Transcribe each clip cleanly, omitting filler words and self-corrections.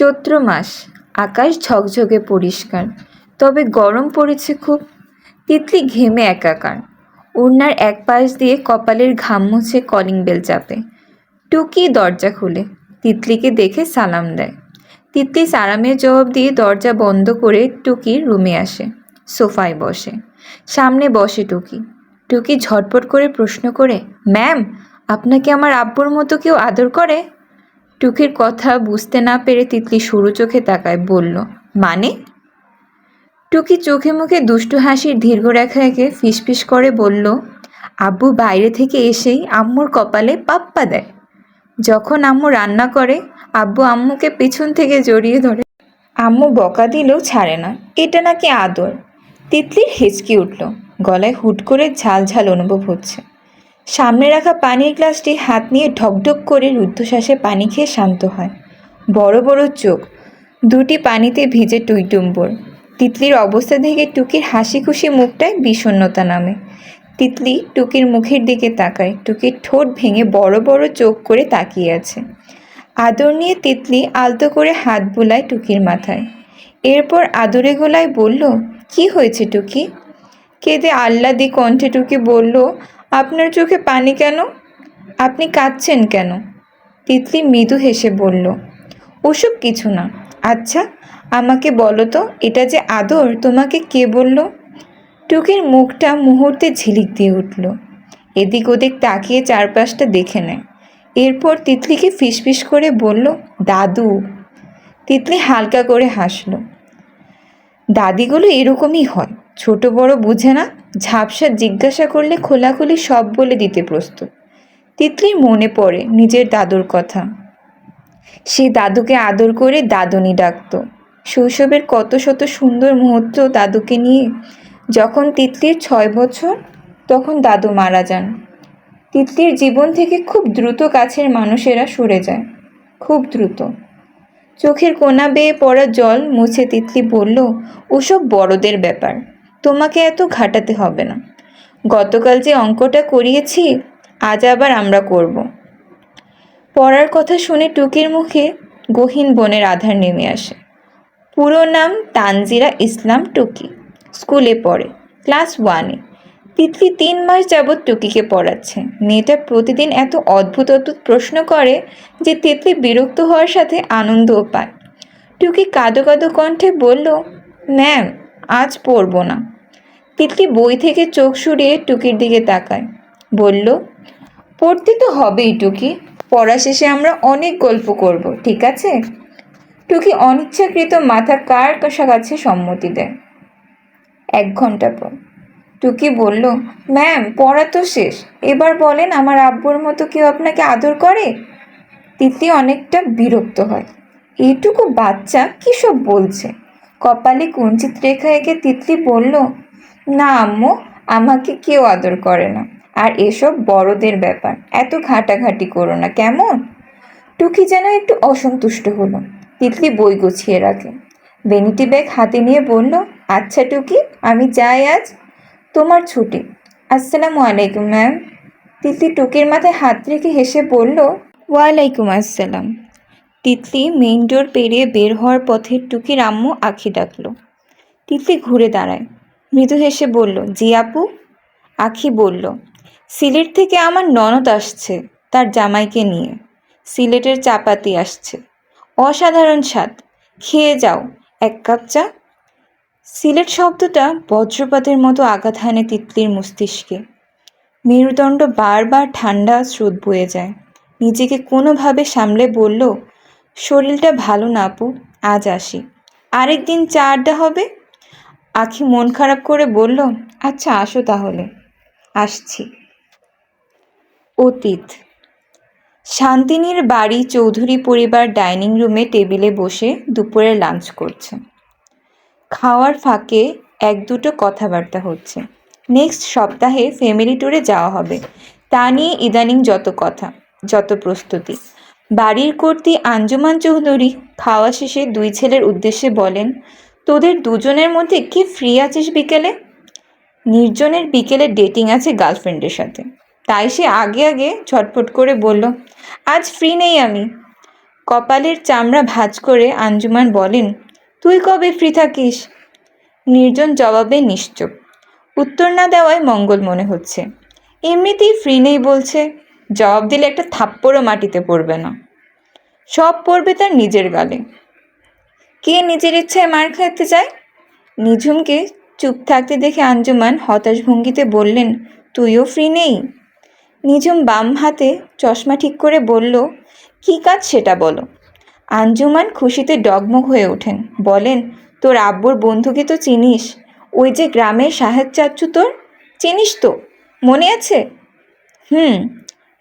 চৈত্র মাস, আকাশ ঝকঝকে পরিষ্কার, তবে গরম পড়েছে খুব। তিতলি ঘেমে একাকার। ওড়নার এক পাশ দিয়ে কপালের ঘাম মুছে কলিং বেল চাপে। টুকি দরজা খুলে তিতলিকে দেখে সালাম দেয়। তিতলি সালামের জবাব দিয়ে দরজা বন্ধ করে টুকির রুমে আসে। সোফায় বসে। সামনে বসে টুকি। টুকি ঝটপট করে প্রশ্ন করে, ম্যাম, আপনাকে আমার আব্বুর মতো কেউ আদর করে? টুকির কথা বুঝতে না পেরে তিতলি সরু চোখে তাকায়, বলল, মানে? টুকি চোখে মুখে দুষ্টু হাসির দীর্ঘরেখা এঁকে ফিসফিস করে বলল, আব্বু বাইরে থেকে এসেই আম্মুর কপালে পাপ্পা দেয়। যখন আম্মু রান্না করে, আব্বু আম্মুকে পিছন থেকে জড়িয়ে ধরে। আম্মু বকা দিলেও ছাড়ে না। এটা নাকি আদর? তিতলির হেঁচকি উঠল। গলায় হুট করে ঝাল ঝাল অনুভব হচ্ছে। সামনে রাখা পানির গ্লাসটি হাত নিয়ে ঢকঢক করে রুদ্ধশ্বাসে পানি খেয়ে শান্ত হয়। বড় বড় চোখ দুটি পানিতে ভিজে টুইটুম্বর। তিতলির অবস্থা দেখে টুকির হাসি খুশি মুখটায় বিষণ্ণতা নামে। তিতলি টুকির মুখের দিকে তাকায়। টুকির ঠোঁট ভেঙে বড় বড় চোখ করে তাকিয়ে আছে। আদর নিয়ে তিতলি আলতো করে হাত বুলায় টুকির মাথায়। এরপর আদরে গলায় বলল, কি হয়েছে টুকি? কেঁদে আহ্লাদি কণ্ঠে টুকি বলল, আপনার চোখে পানি কেন? আপনি কাঁদছেন কেন? তিতলি মৃদু হেসে বলল, ওসব কিছু না। আচ্ছা, আমাকে বলো তো, এটা যে আদর তোমাকে কে বলল? টুকির মুখটা মুহূর্তে ঝিলিক দিয়ে উঠল। এদিক ওদিক তাকিয়ে চারপাশটা দেখে নেয়। এরপর তিতলিকে ফিসফিস করে বলল, দাদু। তিতলি হালকা করে হাসল। দাদিগুলো এরকমই হয়, ছোট বড় বুঝে না, ঝাপসা জিজ্ঞাসা করলে খোলাখুলি সব বলে দিতে প্রস্তুত। তিতলির মনে পড়ে নিজের দাদুর কথা। সে দাদুকে আদর করে দাদুনি ডাকত। শৈশবের কত শত সুন্দর মুহূর্ত দাদুকে নিয়ে। যখন তিতলির 6 বছর, তখন দাদু মারা যান। তিতলির জীবন থেকে খুব দ্রুত কাছের মানুষেরা সরে যায়, খুব দ্রুত। চোখের কোনা বেয়ে পড়া জল মুছে তিতলি বলল, ওসব বড়দের ব্যাপার, তোমাকে এত ঘাটাতে হবে না। গতকাল যে অঙ্কটা করিয়েছি, আজ আবার আমরা করব। পড়ার কথা শুনে টুকির মুখে গহীন বনের আধার নেমে আসে। পুরো নাম তানজিরা ইসলাম টুকি। স্কুলে পড়ে, ক্লাস 1-এ। তিতলি 3 মাস যাবৎ টুকিকে পড়াচ্ছে। মেয়েটা প্রতিদিন এত অদ্ভুত অদ্ভুত প্রশ্ন করে যে তিতলি বিরক্ত হওয়ার সাথে আনন্দও পায়। টুকি কাঁদো কাঁদো কণ্ঠে বলল, ম্যাম, আজ পড়ব না। তিতলি বই থেকে চোখ সরিয়ে টুকির দিকে তাকায়, বলল, পড়তে তো হবেই টুকি, পড়া শেষে আমরা অনেক গল্প করব, ঠিক আছে? টুকি অনিচ্ছাকৃত মাথা কার কাছে সম্মতি দেয়। 1 ঘন্টা পর টুকি বলল, ম্যাম, পড়া তো শেষ, এবার বলেন আমার আব্বুর মতো কেউ আপনাকে আদর করে? তিতলি অনেকটা বিরক্ত হয়। এইটুকু বাচ্চা কী সব বলছে। কপালে কুঞ্চিত রেখা এঁকে তিতলি বলল, না আম্মু, আমাকে কেউ আদর করে না, আর এসব বড়দের ব্যাপার, এত ঘাটাঘাটি করো না কেমন? টুকি যেন একটু অসন্তুষ্ট হলো। তিতলি বই গুছিয়ে রাখে। ভ্যানিটি ব্যাগ হাতে নিয়ে বলল, আচ্ছা টুকি, আমি যাই আজ, তোমার ছুটি। আসসালামু আলাইকুম ম্যাম। তিতলি টুকির মাথায় হাত রেখে হেসে বলল, ওয়ালাইকুম আসসালাম। তিতলি মেইন ডোর পেরিয়ে বের হওয়ার পথে টুকির আম্মু আঁখি ডাকল। তিতলি ঘুরে দাঁড়ায়, মৃদু হেসে বলল, জি আপু। আঁখি বলল, সিলেট থেকে আমার ননদ আসছে তার জামাইকে নিয়ে। সিলেটের চাপাতি আসছে, অসাধারণ স্বাদ, খেয়ে যাও 1 কাপ চা। সিলেট শব্দটা বজ্রপাতের মতো আঘাত হানে তিতলির মস্তিষ্কে। মেরুদণ্ড বারবার ঠান্ডা স্রোত বয়ে যায়। নিজেকে কোনোভাবে সামলে বলল, শরীরটা ভালো না আপু, আজ আসি, আরেকদিন চা আড্ডা হবে। আঁখি মন খারাপ করে বলল, আচ্ছা আসো তাহলে, আসছি। অতীত। শান্তিনীর বাড়ি চৌধুরী পরিবার ডাইনিং রুমে টেবিলে বসে দুপুরে লাঞ্চ করছে। খাওয়ার ফাঁকে 1-2টো কথাবার্তা হচ্ছে। নেক্সট সপ্তাহে ফ্যামিলি ট্যুরে যাওয়া হবে, তা নিয়ে ইদানিং যত কথা, যত প্রস্তুতি। বাড়ির কর্ত্রী আঞ্জুমান চৌধুরী খাওয়া শেষে 2 ছেলের উদ্দেশ্যে বলেন, তোদের দুজনের মধ্যে কি ফ্রি আছিস বিকেলে? নির্জনের বিকেলে ডেটিং আছে গার্লফ্রেন্ডের সাথে, তাই সে আগে আগে ঝটফট করে বলল, আজ ফ্রি নেই আমি। কপালের চামড়া ভাঁজ করে আঞ্জুমান বলেন, তুই কবে ফ্রি থাকিস? নির্জন জবাবে নিশ্চুপ। উত্তর না দেওয়ায় মঙ্গল মনে হচ্ছে। এমনিতেই ফ্রি নেই বলছে, জবাব দিলে একটা থাপ্পড়ও মাটিতে পড়বে না, সব পড়বে তার নিজের গালে। কে নিজের ইচ্ছায় মার খাইতে যায়? নিঝুমকে চুপ থাকতে দেখে আঞ্জুমান হতাশ ভঙ্গিতে বললেন, তুইও ফ্রি নেই? নিঝুম বাম হাতে চশমা ঠিক করে বলল, কী কাজ সেটা বলো। আঞ্জুমান খুশিতে ডগমগ হয়ে ওঠেন, বলেন, তোর আব্বুর বন্ধুকে তো চিনিস? ওই যে গ্রামের সাহেব চাচ্চু, তোর চিনিস তো, মনে আছে?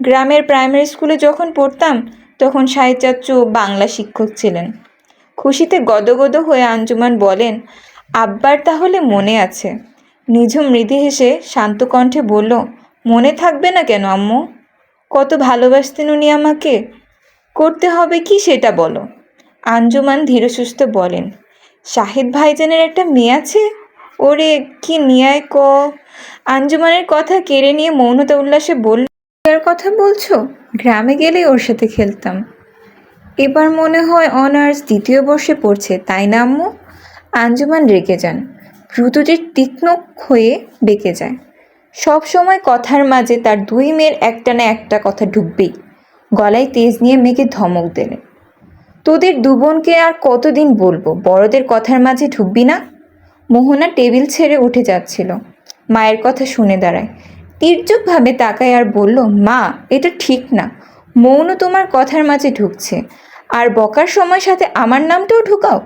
গ্রামের প্রাইমারি স্কুলে যখন পড়তাম তখন সাহেব চাচ্চু বাংলা শিক্ষক ছিলেন। খুশিতে গদগদ হয়ে আঞ্জুমান বলেন, আব্বার তাহলে মনে আছে? নিঝুম মৃদু হেসে শান্ত কণ্ঠে বলল, মনে থাকবে না কেন আম্মু? কত ভালোবাসতেন উনি আমাকে। করতে হবে কি সেটা বলো। আঞ্জুমান ধীরসুস্থ বলেন, শাহিদ ভাইজানের একটা মেয়ে আছে, ওরে কি নিয়ায় ক। আঞ্জুমানের কথা কেড়ে নিয়ে মৌনতা উল্লাসে বলল, কার কথা বলছো? গ্রামে গেলেই ওর সাথে খেলতাম। এবার মনে হয় অনার্স 2য় বর্ষে পড়ছে, তাই না আম্মু? আঞ্জুমান রেগে যান, দ্রুতটি তীক্ষ্ণ হয়ে বেঁকে যায়। সব সময় কথার মাঝে তার 2 মেয়ের একটা না একটা কথা ঢুকবেই। গলায় তেজ নিয়ে মেয়েকে ধমক দিলেন, তোদের 2 বোনকে আর কতদিন বলবো বড়দের কথার মাঝে ঢুকবি না? মোহনা টেবিল ছেড়ে উঠে যাচ্ছিল, মায়ের কথা শুনে দাঁড়ায়, তির্যকভাবে তাকায় আর বলল, মা এটা ঠিক না, মৌন তোমার কথার মাঝে ঢুকছে, আর বকার সময় সাথে আমার নামটাও ঢুকাও।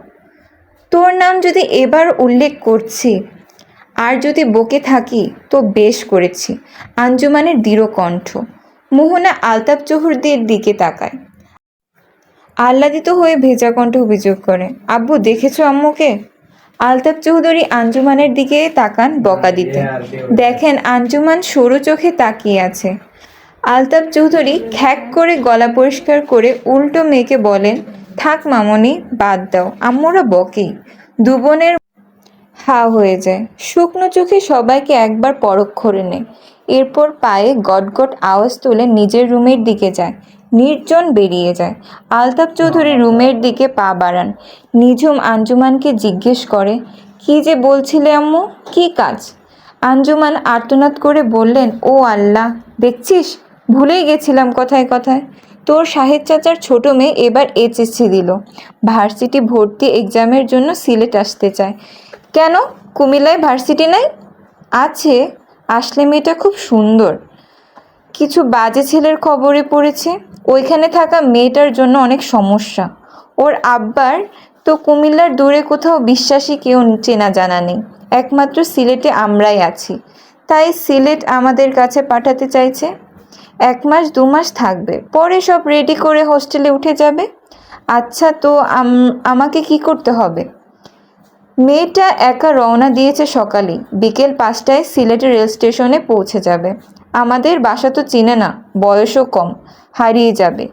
তোর নাম যদি এবার উল্লেখ করছি আর যদি বকে থাকি তো বেশ করেছি। আঞ্জুমানের দৃঢ় কণ্ঠ। মোহনা আলতাফ চৌধুরীর দিকে তাকায়, আহ্লাদিত হয়ে ভেজা কণ্ঠ অভিযোগ করে, আব্বু দেখেছো আম্মুকে? আলতাফ চৌধুরী আঞ্জুমানের দিকে তাকান বকা দিতে, দেখেন আঞ্জুমান সরু চোখে তাকিয়ে আছে। আলতাফ চৌধুরী খ্যাক করে গলা পরিষ্কার করে উল্টো মেয়েকে বলেন, থাক মামনি, বাদ দাও, আম্মুরা বকেই। 2 বোনের হা হয়ে যায়, শুকনো চোখে সবাইকে একবার পরখ করে নেয়, এরপর পায়ে গটগট আওয়াজ তুলে নিজের রুমের দিকে যায়। নির্জন বেরিয়ে যায়। আলতাফ চৌধুরী রুমের দিকে পা বাড়ান। নিঝুম আঞ্জুমানকে জিজ্ঞেস করে, কি যে বলছিলে আম্মু, কি কাজ? আঞ্জুমান আর্তনাদ করে বললেন, ও আল্লাহ, দেখছিস ভুলেই গেছিলাম কথায় কথায়। তোর সাহেব চাচার ছোট মেয়ে এবার এইচএসসি দিল, ভার্সিটি ভর্তি এক্সামের জন্য সিলেট আসতে চায়। কেন, কুমিল্লায় ভার্সিটি নাই? আছে, আসলে মেয়েটা খুব সুন্দর। কিছু বাজে ছেলের খবরে পড়েছে, ওইখানে থাকা মেয়েটার জন্য অনেক সমস্যা। ওর আব্বার তো কুমিল্লার দূরে কোথাও বিশ্বাসী কেউ চেনা জানা নেই, একমাত্র সিলেটে আমরাই আছি, তাই সিলেট আমাদের কাছে পাঠাতে চাইছে। 1 মাস 2 মাস থাকবে, পরে সব রেডি করে হোস্টেলে উঠে যাবে। আচ্ছা, তো আমাকে কি করতে হবে? মেয়েটা একা রওনা দিয়েছে সকালেই, বিকেল 5টায় সিলেটের রেল স্টেশনে পৌঁছে যাবে। আমাদের বাসা তো চিনে না, বয়সও কম, হারিয়ে যাবে,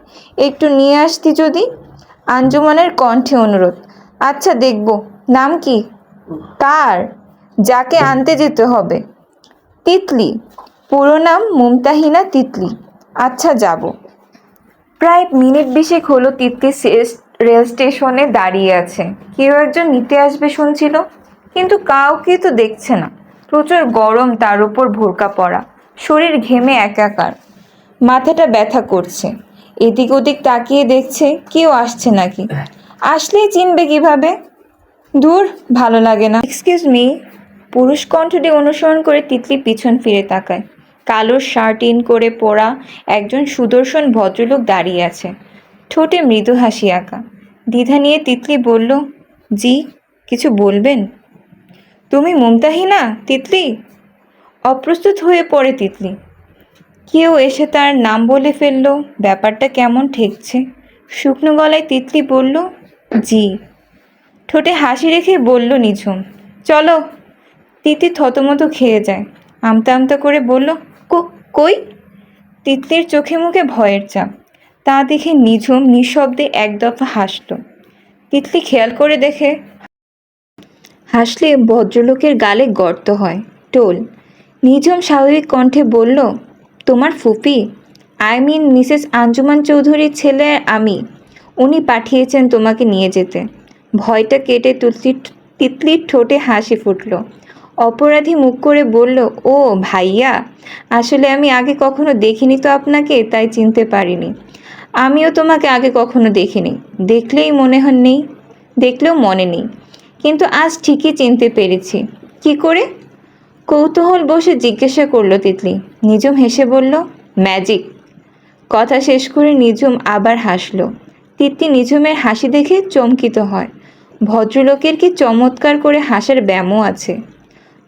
একটু নিয়ে আসতি যদি। আঞ্জুমানের কণ্ঠে অনুরোধ, আচ্ছা দেখব। নাম কি? কার? যাকে আনতে যেতে হবে। তিতলি। পুরো নাম মুমতাহিনা তিতলি। আচ্ছা যাব। প্রায় মিনিট 20 হলো তিতলি রেল স্টেশনে দাঁড়িয়ে আছে, কেউ একজন নিতে আসবে শুনছিল, কিন্তু কাউকে তো দেখছে না। প্রচুর গরম, তার উপর ভোরকা পড়া, শরীর ঘেমে একাকার, মাথাটা ব্যথা করছে। এদিক ওদিক তাকিয়ে দেখছে কেউ আসছে নাকি, আসলেই চিনবে কিভাবে। দূর, ভালো লাগে না। Excuse me. পুরুষ কণ্ঠটি অনুসরণ করে তিতলি পিছন ফিরে তাকায়। কালো শার্ট ইন করে পরা একজন সুদর্শন ভদ্রলোক দাঁড়িয়ে আছে, ঠোঁটে মৃদু হাসি আঁকা। দ্বিধা নিয়ে তিতলি বলল, জি, কিছু বলবেন? তুমি মুমতাহিনা তিতলি? অপ্রস্তুত হয়ে পড়ে তিতলি। কেউ এসে তার নাম বলে ফেলল, ব্যাপারটা কেমন ঠেকছে। শুকনো গলায় তিতলি বলল, জি। ঠোঁটে হাসি রেখে বলল নিঝুম, চলো। তিতলি থতমত খেয়ে যায়, আমতা আমতা করে বলল, কই? তিতলির চোখে মুখে ভয়ের চাপ, তা দেখে নিঝুম নিঃশব্দে 1 দফা হাসল। তিতলি খেয়াল করে দেখে, হাসলে ভদ্রলোকের গালে গর্ত হয়, টোল। নিঝুম স্বাভাবিক কণ্ঠে বলল, তোমার ফুফি, আই মিন মিসেস আঞ্জুমান চৌধুরীর ছেলে আমি। উনি পাঠিয়েছেন তোমাকে নিয়ে যেতে। ভয়টা কেটে তিতলির ঠোঁটে হাসি ফুটল। অপরাধী মুখ করে বলল, ও ভাইয়া, আসলে আমি আগে কখনো দেখিনি তো আপনাকে, তাই চিনতে পারিনি। আমিও তোমাকে আগে কখনো দেখিনি, দেখলেও মনে নেই, কিন্তু আজ ঠিকই চিনতে পেরেছি। কি করে? কৌতূহল বসে জিজ্ঞাসা করলো তিতলি। নিঝুম হেসে বলল, ম্যাজিক। কথা শেষ করে নিঝুম আবার হাসল। তিতলি নিঝুমের হাসি দেখে চমকিত হয়। ভদ্রলোকের কি চমৎকার করে হাসার ব্যামো আছে।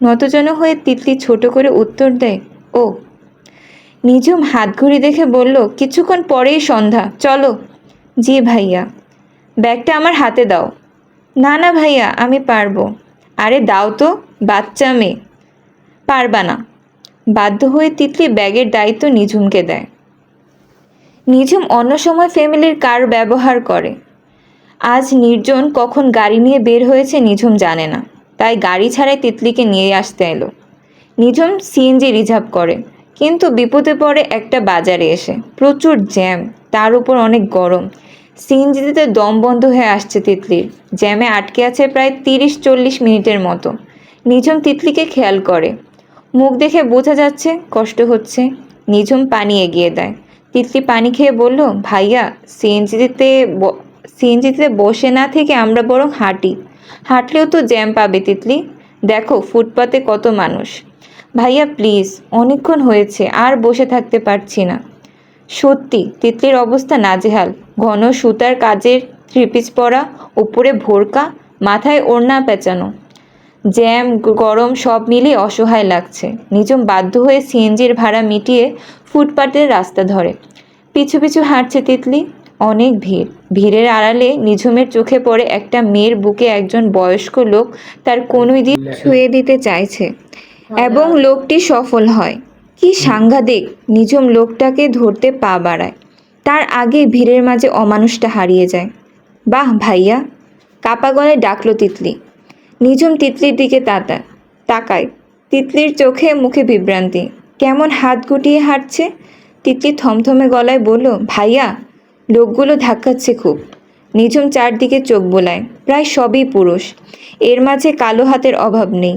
নতজন হয়ে তিতলি ছোট করে উত্তর দেয়, ও। নিঝুম হাত ঘড়ি দেখে বলল, কিছুক্ষণ পরেই সন্ধ্যা, চলো। জি ভাইয়া। ব্যাগটা আমার হাতে দাও। না না ভাইয়া, আমি পারবো। আরে দাও তো, বাচ্চা মেয়ে। পারবা না। বাধ্য হয়ে তিতলি ব্যাগের দায়িত্ব নিঝুমকে দেয়। নিঝুম অন্য সময় ফ্যামিলির কার ব্যবহার করে। আজ নির্জন কখন গাড়ি নিয়ে বের হয়েছে নিঝুম জানে না, তাই গাড়ি ছাড়াই তিতলিকে নিয়ে আসতে এলো। নিঝুম সিএনজি রিজার্ভ করে, কিন্তু বিপদে পড়ে একটা বাজারে এসে। প্রচুর জ্যাম, তার উপর অনেক গরম। সিএনজিতে দম বন্ধ হয়ে আসছে তিতলির। জ্যামে আটকে আছে প্রায় 30-40 মিনিটের মতো। নিঝুম তিতলিকে খেয়াল করে। মুখ দেখে বোঝা যাচ্ছে কষ্ট হচ্ছে। নিঝুম পানি এগিয়ে দেয়। তিতলি পানি খেয়ে বলল, ভাইয়া, সিএনজিতে বসে না থেকে আমরা বরং হাঁটি। হাঁটলেও তো জ্যাম পাবে তিতলি। দেখো ফুটপাতে কত মানুষ। ভাইয়া প্লিজ, অনেকক্ষণ হয়েছে, আর বসে থাকতে পারছি না। সত্যি তিতলির অবস্থা নাজেহাল। ঘন সুতার কাজের থ্রিপিস পরা, উপরে ভোরকা, মাথায় ওড়না পেঁচানো। জ্যাম গরম সব মিলিয়ে অসহায় লাগছে। নিঝুম বাধ্য হয়ে সিএনজির ভাড়া মিটিয়ে ফুটপাতের রাস্তা ধরে। পিছু পিছু হাঁটছে তিতলি। অনেক ভিড়। ভিড়ের আড়ালে নিঝুমের চোখে পড়ে একটা মেয়ের বুকে একজন বয়স্ক লোক তার কনুই দিয়ে ছুঁয়ে দিতে চাইছে, এবং লোকটি সফল হয়। কি সাংঘাতিক! নিঝুম লোকটাকে ধরতে পা বাড়ায়। তার আগে ভিড়ের মাঝে অমানুষটা হারিয়ে যায়। বাহ ভাইয়া, কাপা গলায় ডাকলো তিতলি। নিঝুম তিতলির দিকে তাকায়। তিতলির চোখে মুখে বিভ্রান্তি। কেমন হাত গুটিয়ে হাঁটছে। তিতলি থমথমে গলায় বলল, ভাইয়া, লোকগুলো ধাক্কাচ্ছে খুব। নিঝুম চারদিকে চোখ বোলায়। প্রায় সবই পুরুষ। এর মাঝে কালো হাতের অভাব নেই।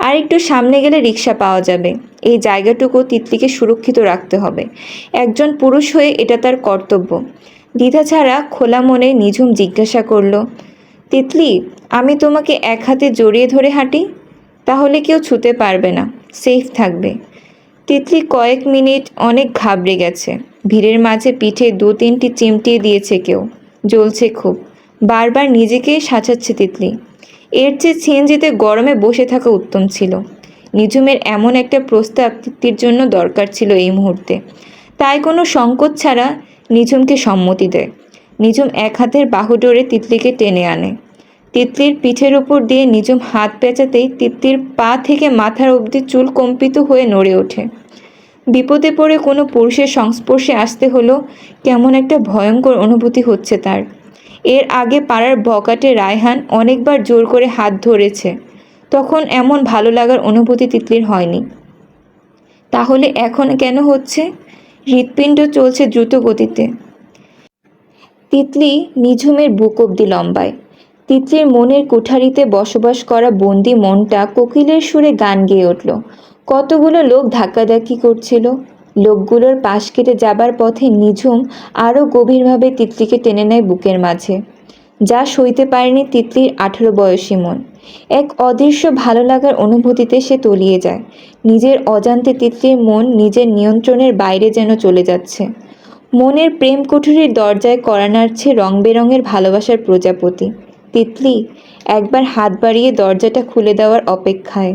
আর একটু সামনে গেলে রিক্সা পাওয়া যাবে। এই জায়গাটুকু তিতলিকে সুরক্ষিত রাখতে হবে। একজন পুরুষ হয়ে এটা তার কর্তব্য। দ্বিধা ছাড়া খোলা মনে নিঝুম জিজ্ঞাসা করল, তিতলি, আমি তোমাকে এক হাতে জড়িয়ে ধরে হাঁটি? তাহলে কেউ ছুতে পারবে না, সেফ থাকবে। তিতলি কয়েক মিনিট অনেক ঘাবড়ে গেছে। ভিড়ের মাঝে পিঠে 2-3টি চিমটিয়ে দিয়েছে কেউ। জ্বলছে খুব। বারবার নিজেকে সাজাচ্ছে তিতলি। এর চেয়ে সিএনজিতে গরমে বসে থাকা উত্তম ছিল। নিঝুমের এমন একটা প্রস্তাব তিতলির জন্য দরকার ছিল এই মুহূর্তে। তাই কোনো সংকোচ ছাড়া নিঝুমকে সম্মতি দেয়। নিঝুম এক হাতের বাহুডোরে তিতলিকে টেনে আনে। তিতলির পিঠের উপর দিয়ে নিঝুম হাত পেঁচাতেই তিতলির পা থেকে মাথার অবধি চুল কম্পিত হয়ে নড়ে ওঠে। বিপদে পড়ে কোনো পুরুষের সংস্পর্শে আসতে হলো কেমন একটা ভয়ঙ্কর অনুভূতি হচ্ছে তার। এর আগে পাড়ার বকাটে রায়হান অনেকবার জোর করে হাত ধরেছে, তখন এমন ভালো লাগার অনুভূতি তিতলির হয়নি। তাহলে এখন কেন হচ্ছে? হৃৎপিণ্ড চলছে দ্রুত গতিতে। তিতলি নিঝুমের বুক অবধি লম্বায়। তিতলির মনের কুঠারিতে বসবাস করা বন্দি মনটা কোকিলের সুরে গান গেয়ে উঠল। কতগুলো লোক ধাক্কাধাক্কি করছিল। লোকগুলোর পাশ কেটে যাবার পথে নিঝুম আরও গভীরভাবে তিতলিকে টেনে নেয় বুকের মাঝে। যা সইতে পারেনি তিতলির 18 বয়সী মন। এক অদৃশ্য ভালো লাগার অনুভূতিতে সে তলিয়ে যায়। নিজের অজান্তে তিতলির মন নিজের নিয়ন্ত্রণের বাইরে যেন চলে যাচ্ছে। মনের প্রেম কুঠুরির দরজায় কড়া নাড়ছে রং বেরঙের ভালোবাসার প্রজাপতি। তিতলি একবার হাত বাড়িয়ে দরজাটা খুলে দেওয়ার অপেক্ষায়।